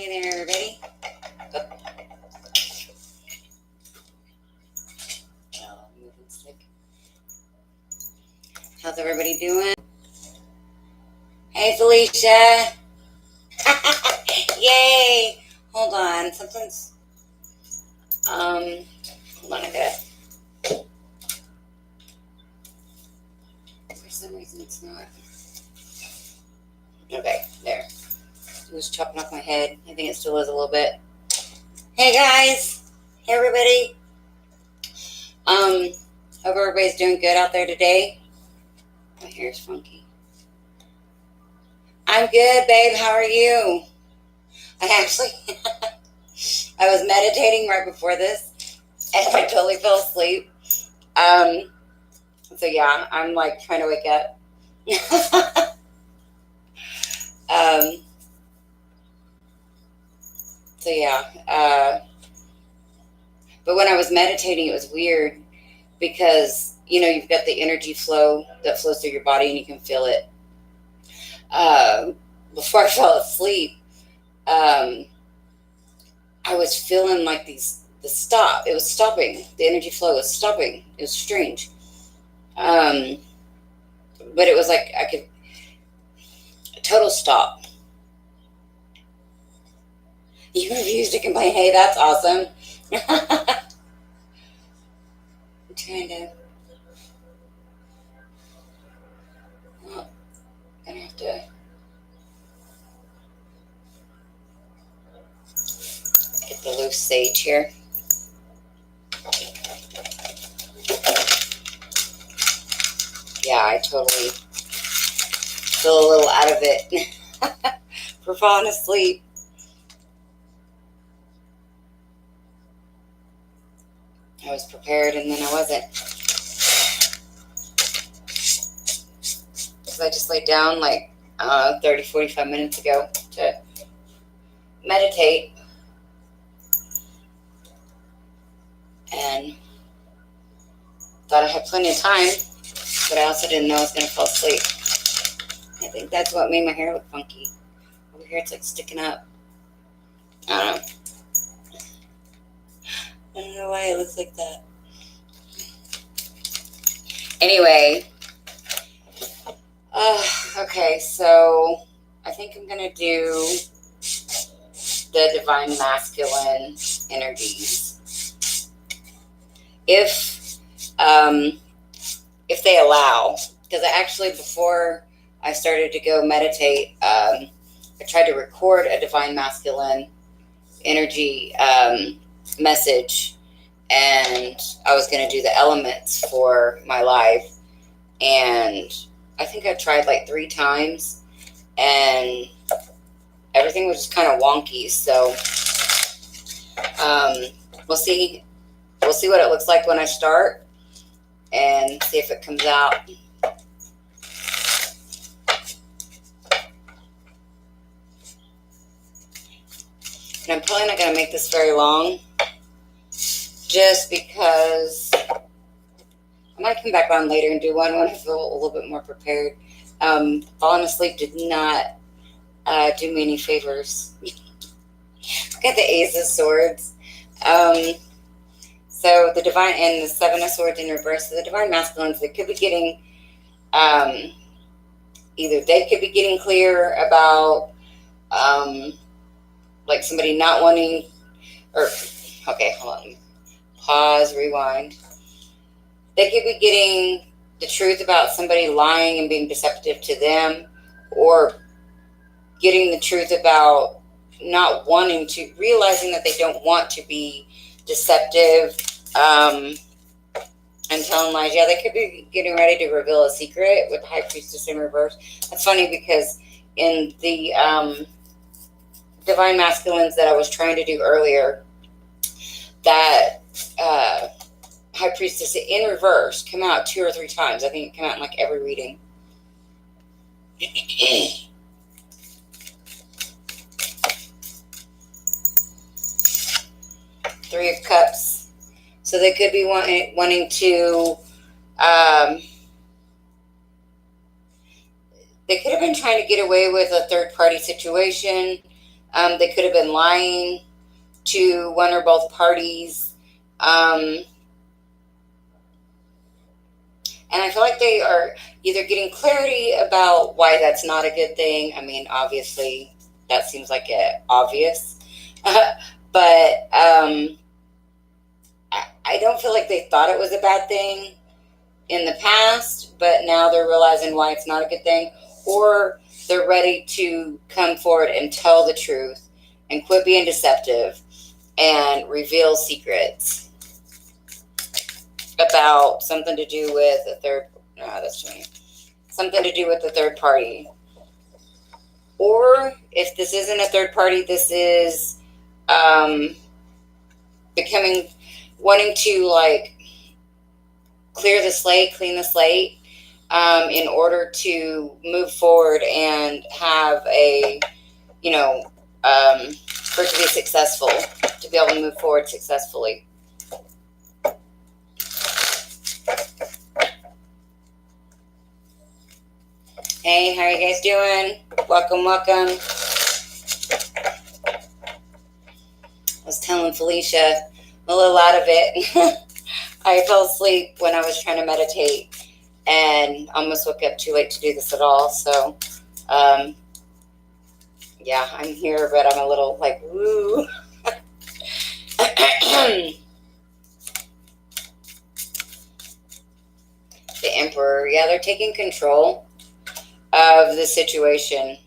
Hey there, everybody. Moving stick. How's everybody doing? Hey, Felicia. Yay. Hold on. Something's, hold on, I gotta, for some reason it's not. Okay, there. It was chopping off my head. I think it still is a little bit. Hey, guys. Hey, everybody. Hope everybody's doing good out there today. My hair's funky. I'm good, babe. How are you? I actually, I was meditating right before this, and I totally fell asleep. So yeah, I'm like trying to wake up. So yeah, but when I was meditating, it was weird because you've got the energy flow that flows through your body, and you can feel it. Before I fell asleep, I was feeling like the stop. It was stopping. The energy flow was stopping. It was strange. But it was like I could total stop. You refuse to complain. Hey, that's awesome. I'm trying to. Oh, I'm gonna have to get the loose sage here. Yeah, I totally feel a little out of it for falling asleep. I was prepared and then I wasn't. Because I just laid down like 30, 45 minutes ago to meditate. And thought I had plenty of time, but I also didn't know I was going to fall asleep. I think that's what made my hair look funky. Over here it's like sticking up. I don't know. I don't know why it looks like that. Anyway. Okay, so I think I'm going to do the Divine Masculine energies. If they allow. Because I actually, before I started to go meditate, I tried to record a Divine Masculine energy message, and I was going to do the elements for my life, and I think I tried like 3 times, and everything was just kind of wonky. So we'll see what it looks like when I start, and see if it comes out. And I'm probably not going to make this very long, just because I might come back on later and do one when I feel a little bit more prepared. Falling asleep did not do me any favors. Got the Ace of Swords. So the Divine and the Seven of Swords in reverse. So the Divine Masculines, they could be getting, either they could be getting clear about, like somebody not wanting, or, okay, hold on. Pause, rewind. They could be getting the truth about somebody lying and being deceptive to them, or getting the truth about not wanting to, realizing that they don't want to be deceptive, and telling lies. Yeah, they could be getting ready to reveal a secret with the High Priestess in reverse. That's funny because in the Divine Masculines that I was trying to do earlier, that High Priestess in reverse came out 2 or 3 times. I think it came out in like every reading. 3 of Cups. So they could be wanting to, they could have been trying to get away with a third party situation. They could have been lying to one or both parties. And I feel like they are either getting clarity about why that's not a good thing. I mean, obviously, that seems like it obvious. But I don't feel like they thought it was a bad thing in the past, but now they're realizing why it's not a good thing. Or they're ready to come forward and tell the truth and quit being deceptive and reveal secrets about something to do with a third. No, that's too many. Something to do with the third party. Or if this isn't a third party, this is wanting to like clear the slate, clean the slate, in order to move forward and have a, for it to be successful, to be able to move forward successfully. Hey, how are you guys doing? Welcome. I was telling Felicia a little out of it. I fell asleep when I was trying to meditate and almost woke up too late to do this at all. So, yeah, I'm here, but I'm a little like, woo. The Emperor, yeah, they're taking control of the situation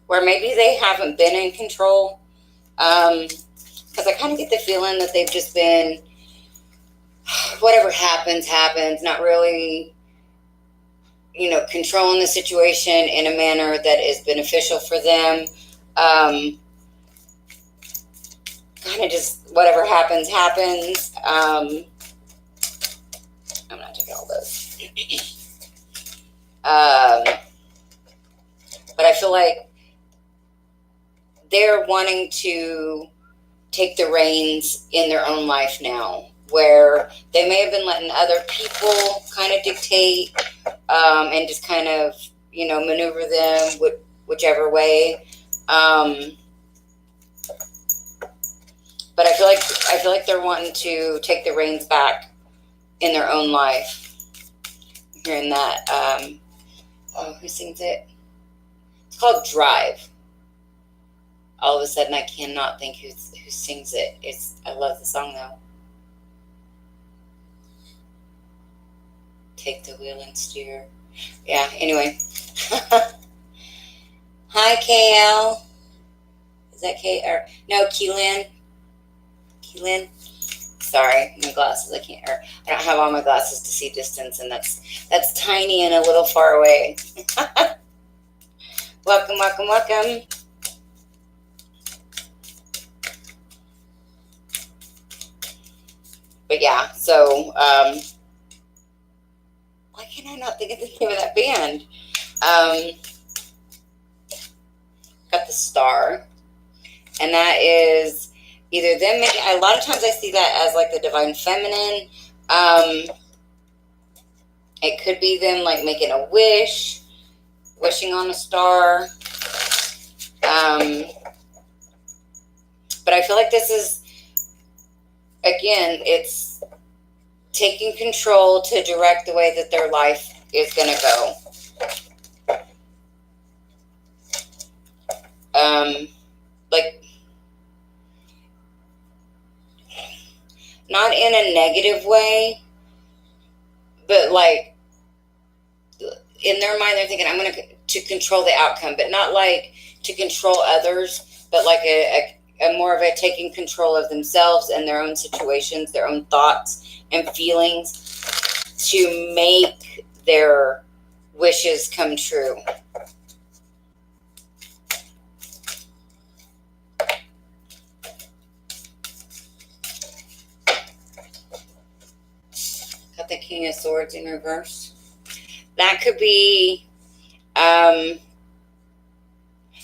where maybe they haven't been in control. Because I kind of get the feeling that they've just been, whatever happens, not really, controlling the situation in a manner that is beneficial for them. Kind of just whatever happens. I'm not taking all those. But I feel like they're wanting to take the reins in their own life now, where they may have been letting other people kind of dictate and just kind of, maneuver them whichever way. But I feel like they're wanting to take the reins back in their own life. Hearing that, who sings it? It's called Drive. All of a sudden, I cannot think who sings it. I love the song though. Take the wheel and steer. Yeah. Anyway. Hi, KL. Is that K or no? Keelan. Sorry, my glasses. I don't have all my glasses to see distance, and that's tiny and a little far away. Welcome. But yeah, so why can I not think of the name of that band? Got the Star, and that is either them making. A lot of times I see that as like the divine feminine. It could be them like making a wish, wishing on a star. But I feel like this is, again, it's taking control to direct the way that their life is going to go. Like, not in a negative way, but like in their mind, they're thinking, I'm going to control the outcome, but not like to control others, but like a more of a taking control of themselves and their own situations, their own thoughts and feelings to make their wishes come true. Got the King of Swords in reverse. That could be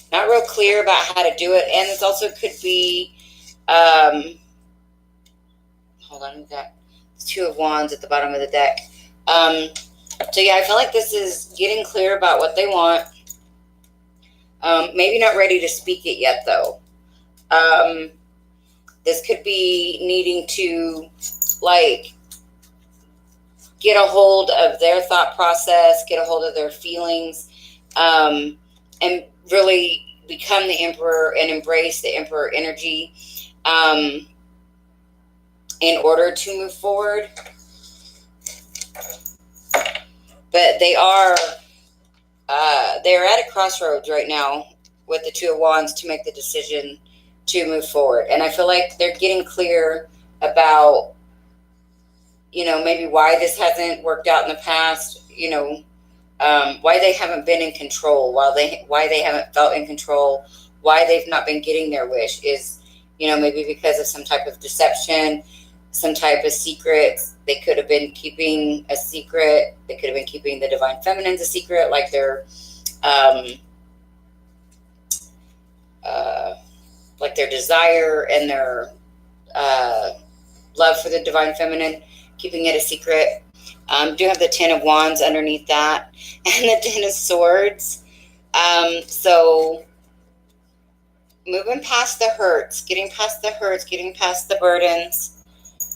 not real clear about how to do it, and this also could be hold on, we've got Two of Wands at the bottom of the deck. So yeah, I feel like this is getting clear about what they want, Maybe not ready to speak it yet, though. This could be needing to, like, get a hold of their thought process, get a hold of their feelings, and really become the emperor and embrace the emperor energy in order to move forward. But they're at a crossroads right now with the Two of Wands to make the decision to move forward. And I feel like they're getting clear about, maybe why this hasn't worked out in the past, why they haven't been in control, why they haven't felt in control, why they've not been getting their wish is, maybe because of some type of deception, some type of secrets. They could have been keeping a secret. They could have been keeping the divine feminines a secret, like their desire and their love for the divine feminine, keeping it a secret. Do have the Ten of Wands underneath that, and the Ten of Swords. So moving past the hurts, getting past the burdens,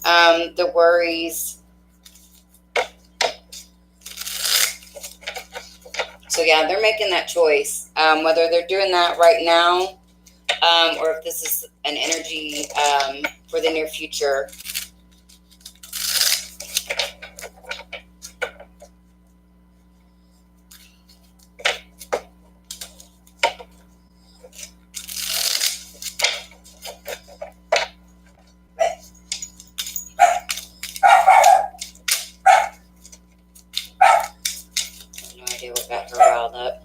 the worries. So yeah, they're making that choice. Whether they're doing that right now, or if this is an energy for the near future. What got her riled up.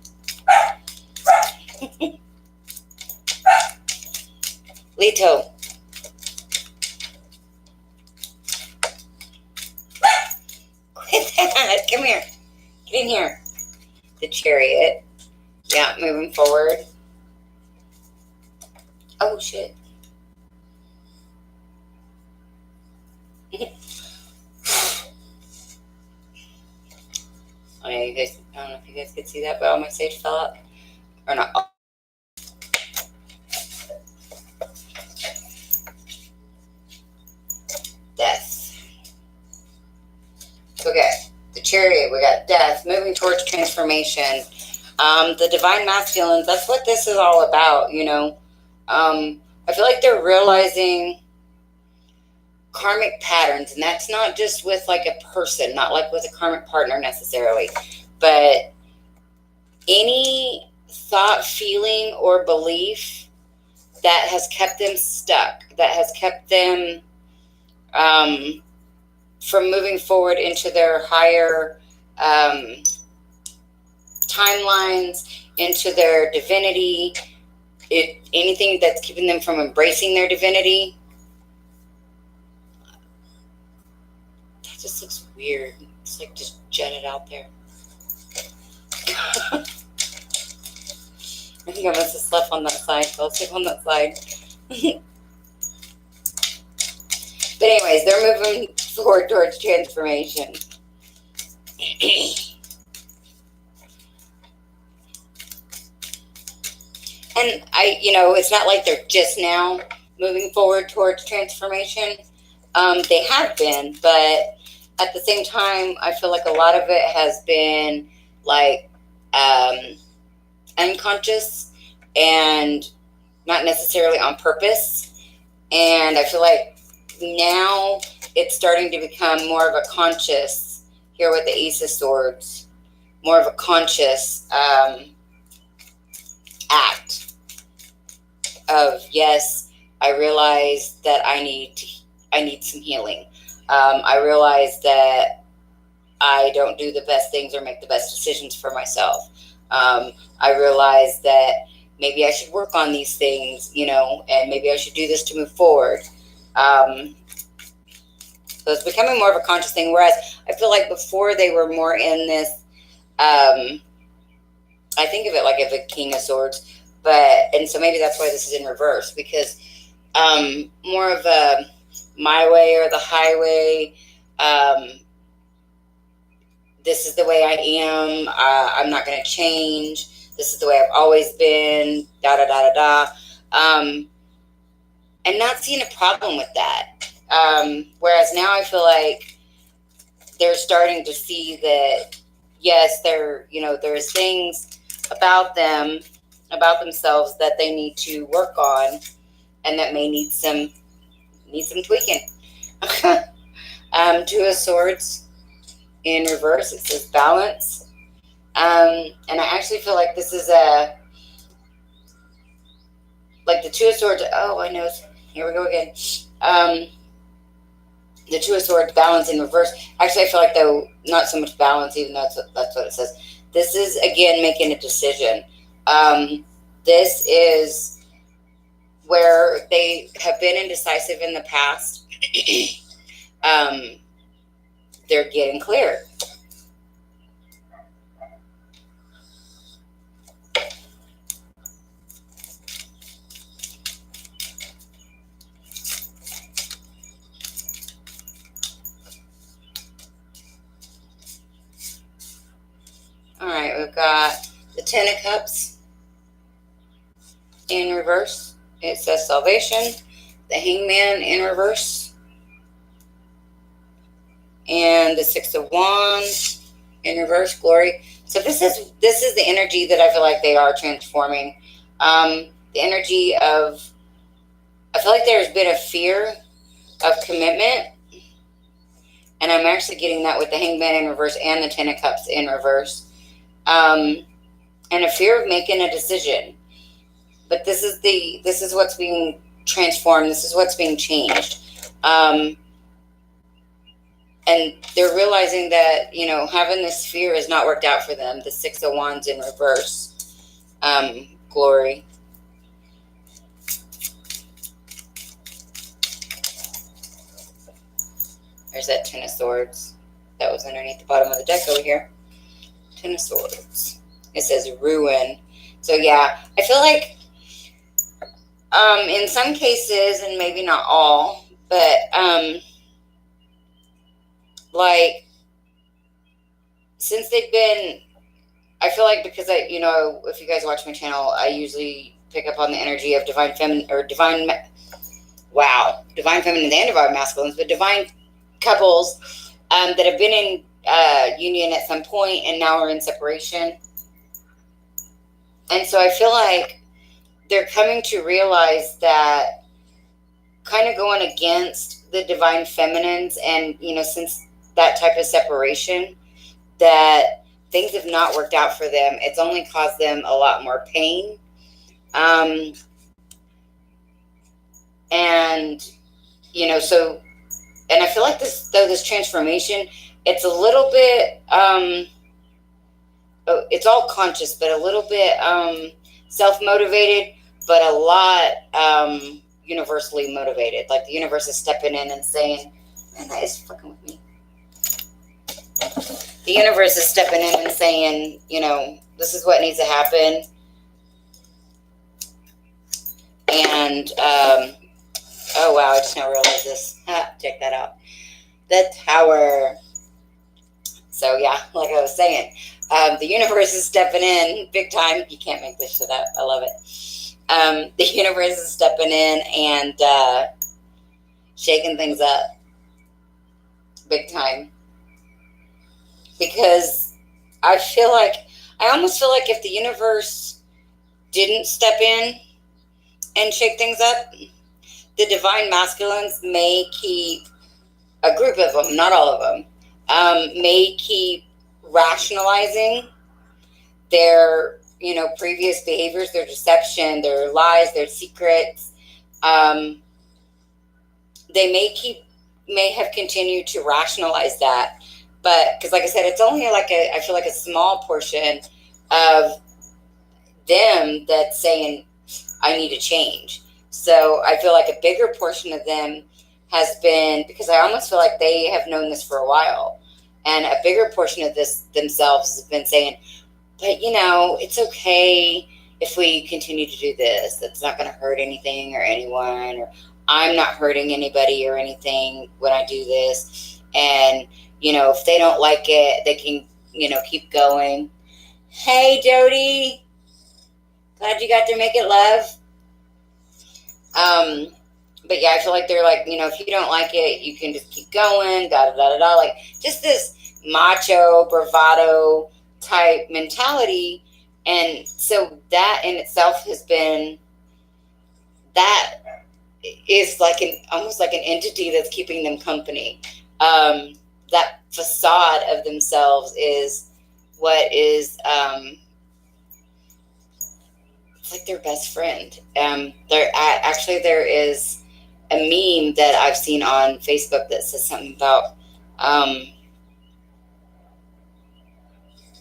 Leto. Quit that. Come here. Get in here. The Chariot. Yeah, moving forward. Oh, shit. I don't know if you guys could see that, but all my sage fell out. Or not. Death. Okay. The Chariot, we got death, moving towards transformation. The divine masculines, that's what this is all about, I feel like they're realizing karmic patterns, and that's not just with like a person, not like with a karmic partner necessarily, but any thought, feeling, or belief that has kept them stuck, that has kept them from moving forward into their higher timelines, into their divinity, anything that's keeping them from embracing their divinity. That just looks weird. It's like just jetted out there. I think I must have slept on that side, so I'll sleep on that side. But anyways, they're moving forward towards transformation. And it's not like they're just now moving forward towards transformation. They have been, but at the same time, I feel like a lot of it has been like unconscious and not necessarily on purpose. And I feel like now it's starting to become more of a conscious, here with the Ace of Swords, more of a conscious act of, yes, I realize that I need some healing. I realize that I don't do the best things or make the best decisions for myself. I realize that maybe I should work on these things, and maybe I should do this to move forward. So it's becoming more of a conscious thing, whereas I feel like before they were more in this, I think of it like a King of Swords, and so maybe that's why this is in reverse, because more of a my way or the highway, this is the way I am, I'm not going to change, This is the way I've always been, da da da da da. And not seeing a problem with that. Whereas now I feel like they're starting to see that, yes, there's things about them, about themselves that they need to work on, and that may need some tweaking. Two of Swords in reverse. It says balance. And I actually feel like this is like the Two of Swords. Oh, I know. Here we go again. The Two of Swords, balance in reverse. Actually, I feel like, though, not so much balance, even though that's what it says. This is, again, making a decision. This is where they have been indecisive in the past. They're getting clear. All right, we've got the Ten of Cups in reverse. It says salvation. The Hangman in reverse. And the Six of Wands in reverse, glory. So this is the energy that I feel like they are transforming. The energy of, I feel like there's been a fear of commitment. And I'm actually getting that with the Hangman in reverse and the Ten of Cups in reverse. And a fear of making a decision. But this is what's being transformed. This is what's being changed. And they're realizing that, having this fear has not worked out for them. The Six of Wands in reverse. Glory. There's that Ten of Swords that was underneath the bottom of the deck over here. Ten of Swords. It says ruin. So yeah, I feel like in some cases, and maybe not all, but like since they've been, I feel like, because if you guys watch my channel, I usually pick up on the energy of divine feminine or divine feminine and divine masculines, but divine couples that have been in union at some point and now are in separation. And so I feel like they're coming to realize that, kind of going against the divine feminines, and since that type of separation, that things have not worked out for them. It's only caused them a lot more pain. And so, and I feel like this transformation, it's a little bit it's all conscious, but a little bit self-motivated, but a lot universally motivated. Like the universe is stepping in and saying, man, that is fucking with me. The universe is stepping in and saying, this is what needs to happen. And, oh wow, I just now realized this. Check that out. The Tower. So yeah, like I was saying, the universe is stepping in big time. You can't make this shit up. I love it. The universe is stepping in and shaking things up big time. Because I almost feel like if the universe didn't step in and shake things up, the divine masculines may keep, a group of them, not all of them, may keep rationalizing their, previous behaviors, their deception, their lies, their secrets. They may have continued to rationalize that. But, because like I said, it's only I feel like a small portion of them that's saying, I need to change. So I feel like a bigger portion of them has been, because I almost feel like they have known this for a while. And a bigger portion of this themselves has been saying, but it's okay if we continue to do this. That's not going to hurt anything or anyone, or I'm not hurting anybody or anything when I do this. And, if they don't like it, they can, keep going. Hey, Jody. Glad you got to make it, love. But yeah, I feel like they're like, if you don't like it, you can just keep going, da da da da da. Like just this macho bravado type mentality, and so that in itself has been that is like an almost like an entity that's keeping them company. That facade of themselves is what is it's like their best friend. There is a meme that I've seen on Facebook that says something about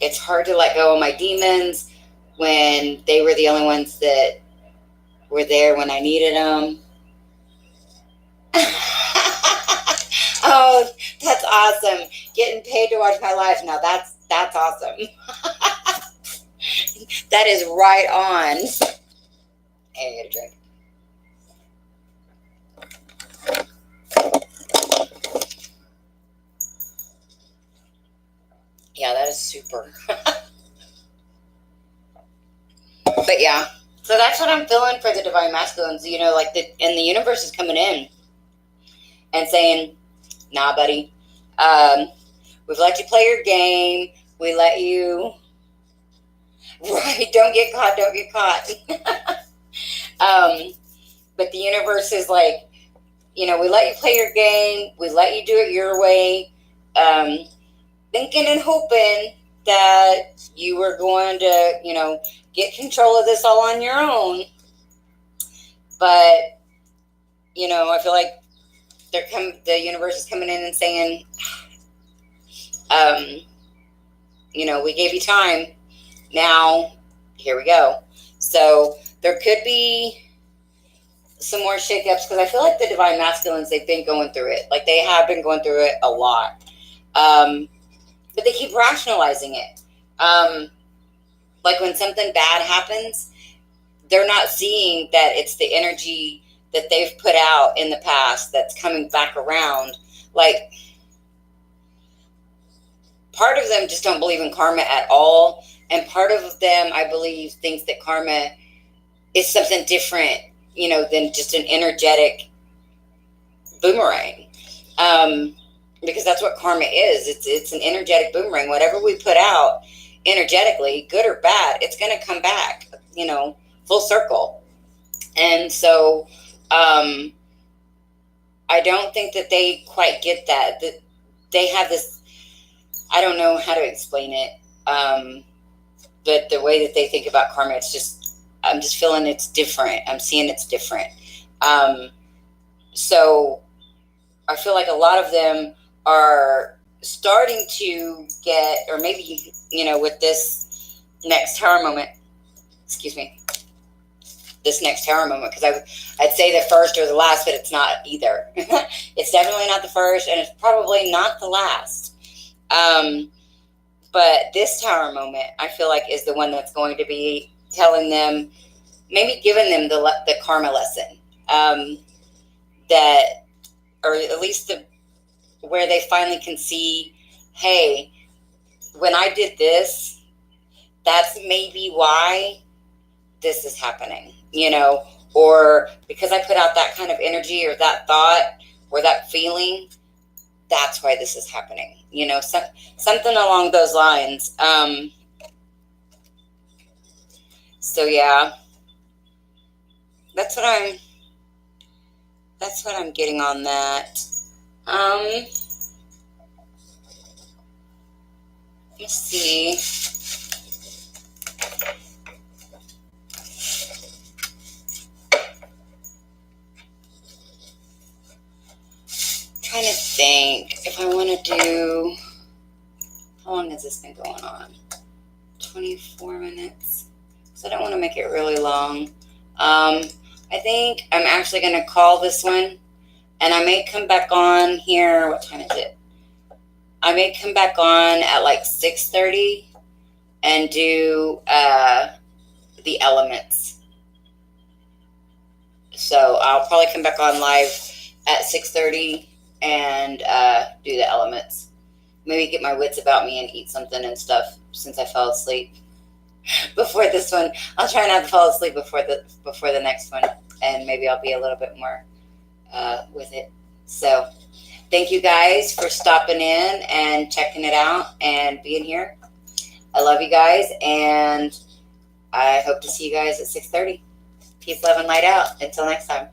it's hard to let go of my demons when they were the only ones that were there when I needed them. Oh, that's awesome. Getting paid to watch my life. Now that's awesome. That is right on. Hey, I get a drink. Yeah, that is super. But yeah, so that's what I'm feeling for the divine masculines. Like the universe is coming in and saying, "Nah, buddy, we've let you play your game. We let you, right? Don't get caught. Don't get caught." But the universe is like, we let you play your game. We let you do it your way, thinking and hoping that you were going to, get control of this all on your own. But, I feel like the universe is coming in and saying, we gave you time. Now, here we go. So there could be some more shakeups because I feel like the divine masculines, they've been going through it. Like they have been going through it a lot. But they keep rationalizing it. Like when something bad happens, they're not seeing that it's the energy that they've put out in the past that's coming back around. Like part of them just don't believe in karma at all. And part of them, I believe, thinks that karma is something different, than just an energetic boomerang. Because that's what karma is. It's an energetic boomerang. Whatever we put out energetically, good or bad, it's going to come back, full circle. And so I don't think that they quite get that. That they have this, I don't know how to explain it, but the way that they think about karma, I'm just feeling it's different. I'm seeing it's different. So I feel like a lot of them are starting to get, or maybe, with this next tower moment, this next tower moment, because I'd say the first or the last, but it's not either. It's definitely not the first, and it's probably not the last. But this tower moment, I feel like, is the one that's going to be telling them, maybe giving them the karma lesson, that, or at least where they finally can see, hey, when I did this, that's maybe why this is happening, or because I put out that kind of energy or that thought or that feeling, that's why this is happening, something along those lines. So yeah, that's what I'm getting on that. Let's see. Trying to think if I want to do. How long has this been going on? 24 minutes. So I don't want to make it really long. I think I'm actually going to call this one, and I may come back on here. What time is it? I may come back on at like 6:30 and do the elements. So I'll probably come back on live at 6:30 and do the elements. Maybe get my wits about me and eat something and stuff since I fell asleep. before this one. I'll try not to fall asleep before the next one, and maybe I'll be a little bit more with it. So thank you guys for stopping in and checking it out and being here. I love you guys, and I hope to see you guys at 6:30. Peace, love, and light out. Until next time.